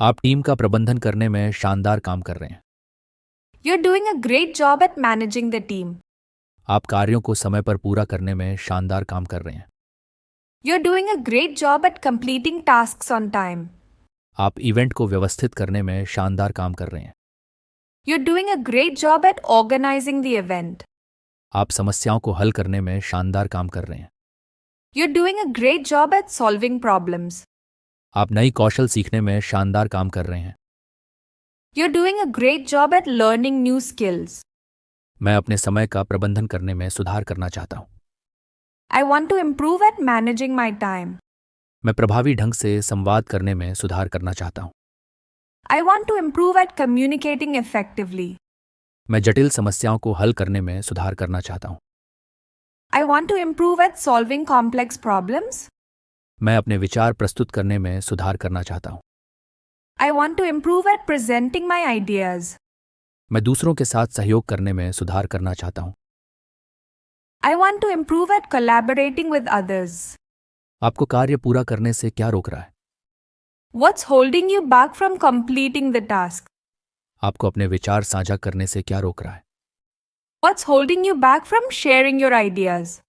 आप टीम का प्रबंधन करने में शानदार काम कर रहे हैं। You're doing a great job at managing the team. आप कार्यों को समय पर पूरा करने में शानदार काम कर रहे हैं। You're doing a great job at completing tasks on time. आप इवेंट को व्यवस्थित करने में शानदार काम कर रहे हैं। You're doing a great job at organizing the event. आप समस्याओं को हल करने में शानदार काम कर रहे हैं। You're doing a great job at solving problems. आप नई कौशल सीखने में शानदार काम कर रहे हैं। You're doing a great job at learning new skills. मैं अपने समय का प्रबंधन करने में सुधार करना चाहता हूँ। I want to improve at managing my time. मैं प्रभावी ढंग से संवाद करने में सुधार करना चाहता हूँ। I want to improve at communicating effectively. मैं जटिल समस्याओं को हल करने में सुधार करना चाहता हूँ। I want to improve at solving complex problems. मैं अपने विचार प्रस्तुत करने में सुधार करना चाहता हूँ। I want to improve at presenting my ideas. मैं दूसरों के साथ सहयोग करने में सुधार करना चाहता हूँ। I want to improve at collaborating with others. आपको कार्य पूरा करने से क्या रोक रहा है? What's holding you back from completing the task? आपको अपने विचार साझा करने से क्या रोक रहा है? What's holding you back from sharing your ideas?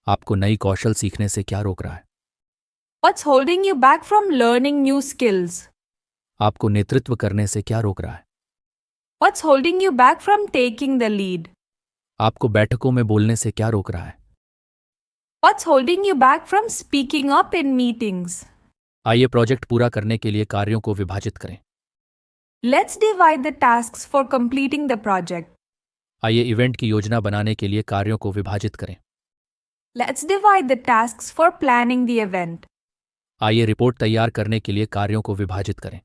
आपको नई कौशल सीखने से क्या रोक रहा है? What's holding you back from learning new skills? आपको नेतृत्व करने से क्या रोक रहा है? What's holding you back from taking the lead? आपको बैठकों में बोलने से क्या रोक रहा है? What's holding you back from speaking up in meetings? आइए प्रोजेक्ट पूरा करने के लिए कार्यों को विभाजित करें। Let's divide the tasks for completing the project. आइए इवेंट की योजना बनाने के लिए कार्यों को विभाजित करें। Let's divide the tasks for planning the event. आइए रिपोर्ट तैयार करने के लिए कार्यों को विभाजित करें।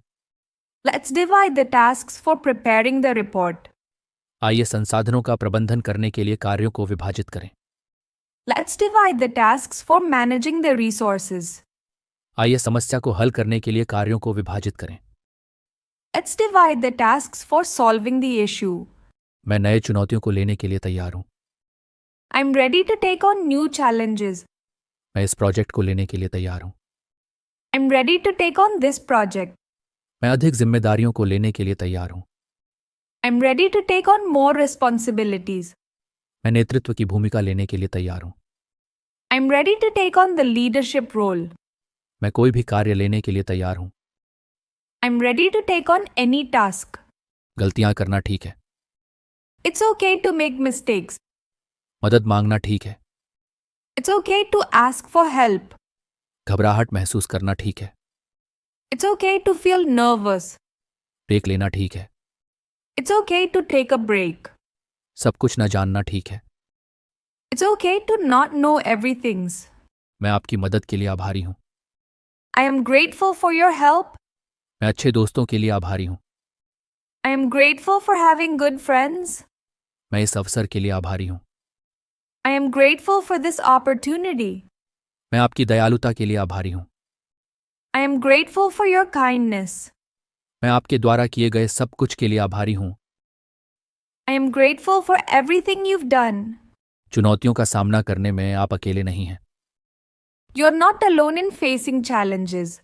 Let's divide the tasks for preparing the report. आइए संसाधनों का प्रबंधन करने के लिए कार्यों को विभाजित करें। Let's divide the tasks for managing the resources. आइए समस्या को हल करने के लिए कार्यों को विभाजित करें। Let's divide the tasks for solving the issue. मैं नए चुनौतियों को लेने के लिए तैयार हूं। I'm ready to take on new challenges. मैं इस प्रोजेक्ट को लेने के लिए तैयार हूं। I'm ready to take on this project. मैं अधिक जिम्मेदारियों को लेने के लिए तैयार हूं। I'm ready to take on more responsibilities. मैं नेतृत्व की भूमिका लेने के लिए तैयार हूं। I'm ready to take on the leadership role. मैं कोई भी कार्य लेने के लिए तैयार हूं। I'm ready to take on any task. गलतियां करना ठीक है। It's okay to make mistakes. मदद मांगना ठीक है। It's okay to ask for help. घबराहट महसूस करना ठीक है। It's okay to feel nervous. Break लेना ठीक है। It's okay to take a break. सब कुछ न जानना ठीक है। It's okay to not know everything. मैं आपकी मदद के लिए आभारी हूं। I am grateful for your help. मैं अच्छे दोस्तों के लिए आभारी हूं। I am grateful for having good friends. मैं इस अवसर के लिए आभारी हूं। I am grateful for this opportunity. मैं आपकी दयालुता के लिए आभारी हूं। I am grateful for your kindness. मैं आपके द्वारा किए गए सब कुछ के लिए आभारी हूं। I am grateful for everything you've done. चुनौतियों का सामना करने में आप अकेले नहीं हैं। You're not alone in facing challenges.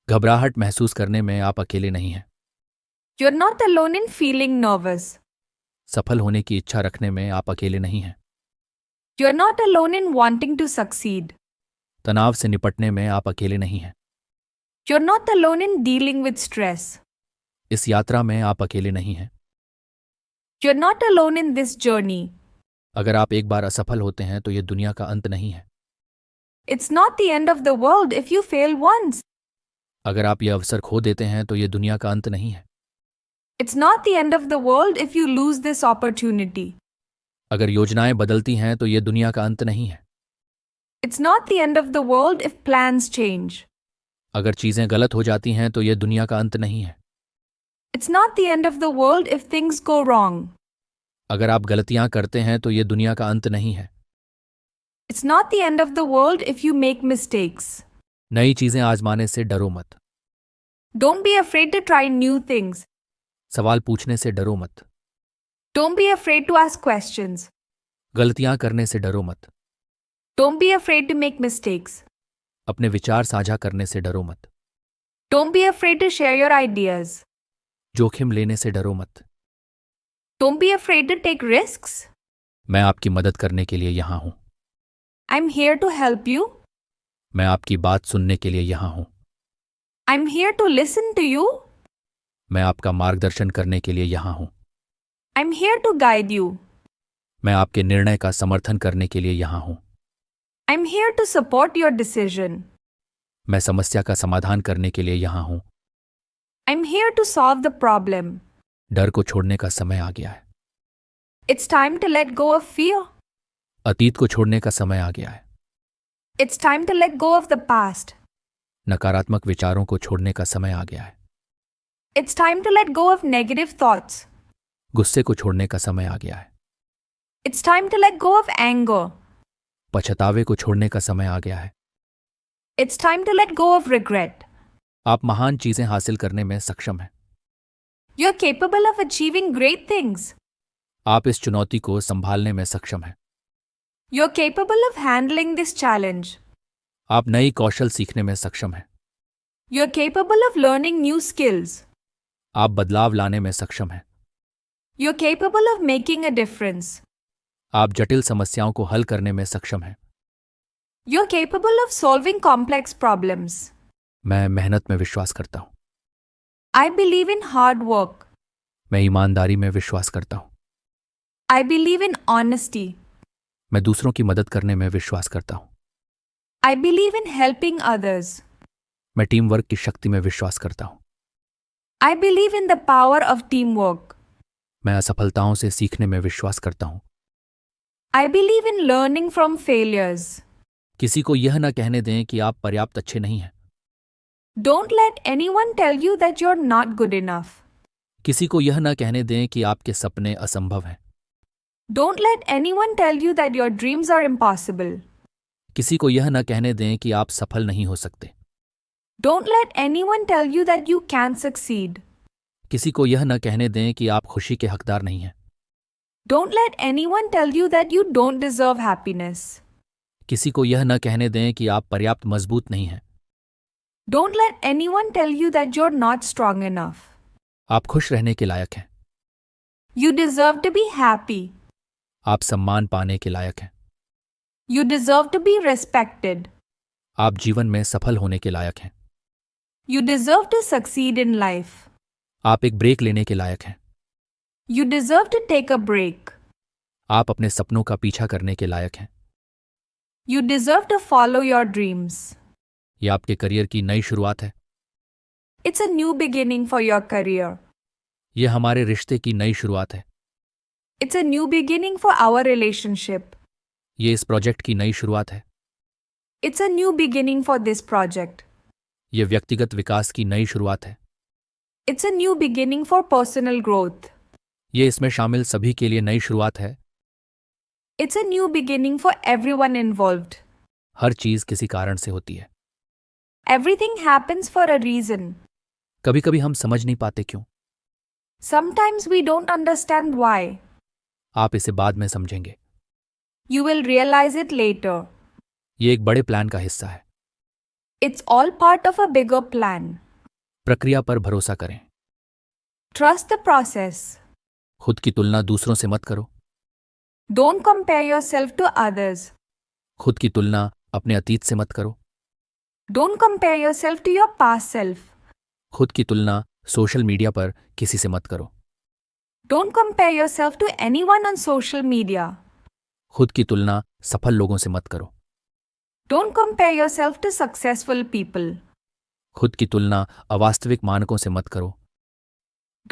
घबराहट महसूस करने में आप अकेले नहीं हैं। You're not alone in feeling nervous. सफल होने की इच्छा रखने में आप अकेले नहीं हैं। You're not alone in wanting to succeed. तनाव से निपटने में आप अकेले नहीं हैं। You're not alone in dealing with stress. इस यात्रा में आप अकेले नहीं हैं। You're not alone in this journey. अगर आप एक बार असफल होते हैं तो यह दुनिया का अंत नहीं है। It's not the end of the world if you fail once. अगर आप यह अवसर खो देते हैं तो यह दुनिया का अंत नहीं है। It's not the end of the world if you lose this opportunity. अगर योजनाएं बदलती हैं तो यह दुनिया का अंत नहीं है। It's not the end of the world if plans change. अगर चीजें गलत हो जाती हैं तो यह दुनिया का अंत नहीं है। It's not the end of the world if things go wrong. अगर आप गलतियां करते हैं तो यह दुनिया का अंत नहीं है। It's not the end of the world if you make mistakes. नई चीजें आजमाने से डरो मत। Don't be afraid to try new things. सवाल पूछने से डरो मत। Don't be afraid to ask questions. गलतियां करने से डरो मत। Don't be afraid to make mistakes. अपने विचार साझा करने से डरो मत। Don't be afraid to share your ideas. जोखिम लेने से डरो मत। Don't be afraid to take risks. मैं आपकी मदद करने के लिए यहाँ हूँ। I'm here to help you. मैं आपकी बात सुनने के लिए यहाँ हूँ। I'm here to listen to you. मैं आपका मार्गदर्शन करने के लिए यहाँ हूँ। I'm here to guide you. मैं आपके निर्णय का समर्थन करने के लिए यहाँ हूँ। I'm here to support your decision. मैं समस्या का समाधान करने के लिए यहाँ हूँ। I'm here to solve the problem. डर को छोड़ने का समय आ गया है। It's time to let go of fear. अतीत को छोड़ने का समय आ गया है। It's time to let go of the past. नकारात्मक विचारों को छोड़ने का समय आ गया है। It's time to let go of negative thoughts. गुस्से को छोड़ने का समय आ गया है। It's time to let go of anger. पछतावे को छोड़ने का समय आ गया है। It's time to let go of regret. आप महान चीजें हासिल करने में सक्षम हैं। You're capable of achieving great things. आप इस चुनौती को संभालने में सक्षम हैं। You're capable of handling this challenge. आप नई कौशल सीखने में सक्षम हैं। You're capable of learning new skills. आप बदलाव लाने में सक्षम हैं। You're capable of making a difference. आप जटिल समस्याओं को हल करने में सक्षम हैं। You're capable of solving complex problems. मैं मेहनत में विश्वास करता हूँ। I believe in hard work. मैं ईमानदारी में विश्वास करता हूँ। I believe in honesty. मैं दूसरों की मदद करने में विश्वास करता हूँ। I believe in helping others. मैं टीम वर्क की शक्ति में विश्वास करता हूँ। I believe in the power of teamwork. मैं असफलताओं से सीखने में विश्वास करता हूँ। I believe in learning from failures. किसी को यह न कहने दें कि आप पर्याप्त अच्छे नहीं हैं। Don't let anyone tell you that you're not good enough. किसी को यह न कहने दें कि आपके सपने असंभव हैं। Don't let anyone tell you that your dreams are impossible. किसी को यह न कहने दें कि आप सफल नहीं हो सकते। Don't let anyone tell you that you can't succeed. किसी को यह न कहने दें कि आप खुशी के हकदार नहीं हैं। Don't let anyone tell you that you don't deserve happiness. किसी को यह न कहने दें कि आप पर्याप्त मजबूत नहीं हैं। Don't let anyone tell you that you're not strong enough. आप खुश रहने के लायक हैं। You deserve to be happy. आप सम्मान पाने के लायक हैं। You deserve to be respected. आप जीवन में सफल होने के लायक हैं। You deserve to succeed in life. आप एक ब्रेक लेने के लायक हैं। You deserve to take a break. आप अपने सपनों का पीछा करने के लायक हैं। You deserve to follow your dreams. ये आपके करियर की नई शुरुआत है। It's a new beginning for your career. ये हमारे रिश्ते की नई शुरुआत है। It's a new beginning for our relationship. ये इस प्रोजेक्ट की नई शुरुआत है। It's a new beginning for this project. ये व्यक्तिगत विकास की नई शुरुआत है। It's a new beginning for personal growth. ये इसमें शामिल सभी के लिए नई शुरुआत है। It's a new beginning for everyone involved. हर चीज किसी कारण से होती है। Everything happens for a reason. कभी कभी हम समझ नहीं पाते क्यों। Sometimes we don't understand why. आप इसे बाद में समझेंगे। You will realize it later. ये एक बड़े प्लान का हिस्सा है। It's all part of a bigger plan. प्रक्रिया पर भरोसा करें। Trust the process. खुद की तुलना दूसरों से मत करो। Don't compare yourself to others. खुद की तुलना अपने अतीत से मत करो। Don't compare yourself to your past self. खुद की तुलना सोशल मीडिया पर किसी से मत करो। Don't compare yourself to anyone on social media. खुद की तुलना सफल लोगों से मत करो। Don't compare yourself to successful people. खुद की तुलना अवास्तविक मानकों से मत करो।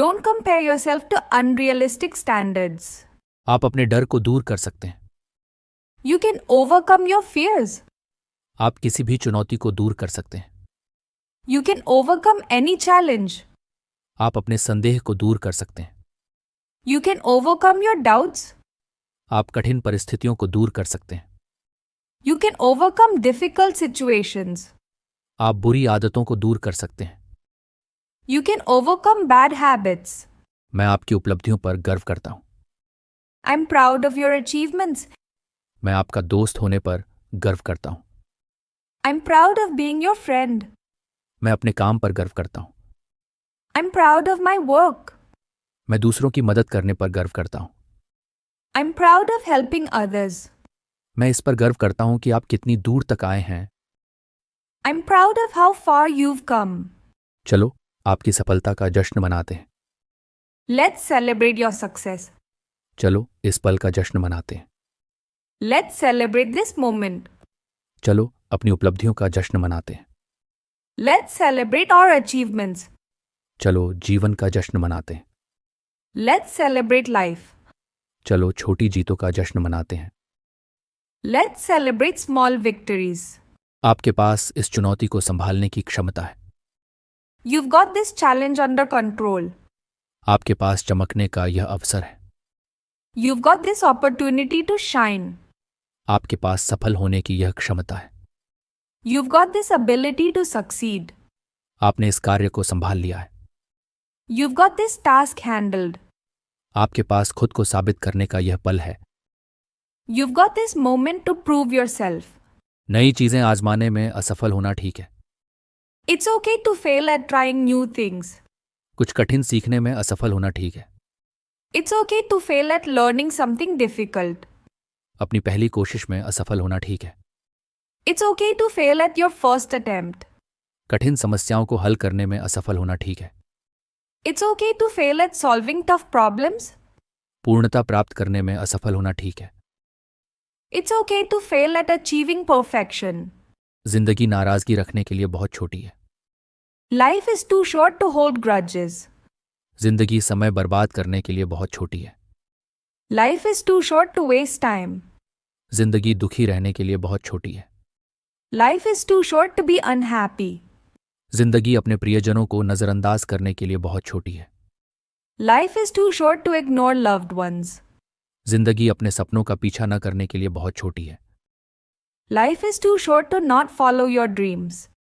Don't compare yourself to unrealistic standards. आप अपने डर को दूर कर सकते हैं। You can overcome your fears. आप किसी भी चुनौती को दूर कर सकते हैं। You can overcome any challenge. आप अपने संदेह को दूर कर सकते हैं। You can overcome your doubts. आप कठिन परिस्थितियों को दूर कर सकते हैं। You can overcome difficult situations. आप बुरी आदतों को दूर कर सकते हैं। You can overcome bad habits. मैं आपकी उपलब्धियों पर गर्व करता हूं। I'm proud of your achievements. मैं आपका दोस्त होने पर गर्व करता हूं। I'm proud of being your friend. मैं अपने काम पर गर्व करता हूँ। I'm proud of my work. मैं दूसरों की मदद करने पर गर्व करता हूँ। I'm proud of helping others. मैं इस पर गर्व करता हूँ कि आप कितनी दूर तक आए हैं। I'm proud of how far you've come. चलो आपकी सफलता का जश्न मनाते हैं। Let's celebrate your success. चलो इस पल का जश्न मनाते हैं। Let's celebrate this moment. चलो अपनी उपलब्धियों का जश्न मनाते हैं। Let's celebrate our achievements. चलो जीवन का जश्न मनाते हैं। Let's celebrate life. चलो छोटी जीतों का जश्न मनाते हैं। Let's celebrate small victories. आपके पास इस चुनौती को संभालने की क्षमता है। You've got this challenge under control. आपके पास चमकने का यह अवसर है। You've got this opportunity to shine. आपके पास सफल होने की यह क्षमता है। You've got this ability to succeed. आपने इस कार्य को संभाल लिया है। You've got this task handled. आपके पास खुद को साबित करने का यह पल है। You've got this moment to prove yourself. नई चीजें आजमाने में असफल होना ठीक है। It's okay to fail at trying new things. कुछ कठिन सीखने में असफल होना ठीक है। It's okay to fail at learning something difficult. अपनी पहली कोशिश में असफल होना ठीक है। It's okay to fail at your first attempt. कठिन समस्याओं को हल करने में असफल होना ठीक है। It's okay to fail at solving tough problems. पूर्णता प्राप्त करने में असफल होना ठीक है। It's okay to fail at achieving perfection. जिंदगी नाराजगी रखने के लिए बहुत छोटी है। Life is too short to hold grudges. जिंदगी समय बर्बाद करने के लिए बहुत छोटी है। Life is too short to waste time. जिंदगी दुखी रहने के लिए बहुत छोटी है। Life is too short to be unhappy. जिंदगी अपने प्रियजनों को नजरअंदाज करने के लिए बहुत छोटी है। Life is too short to ignore loved ones. जिंदगी अपने सपनों का पीछा न करने के लिए बहुत छोटी है। Life is too short to not follow your dreams.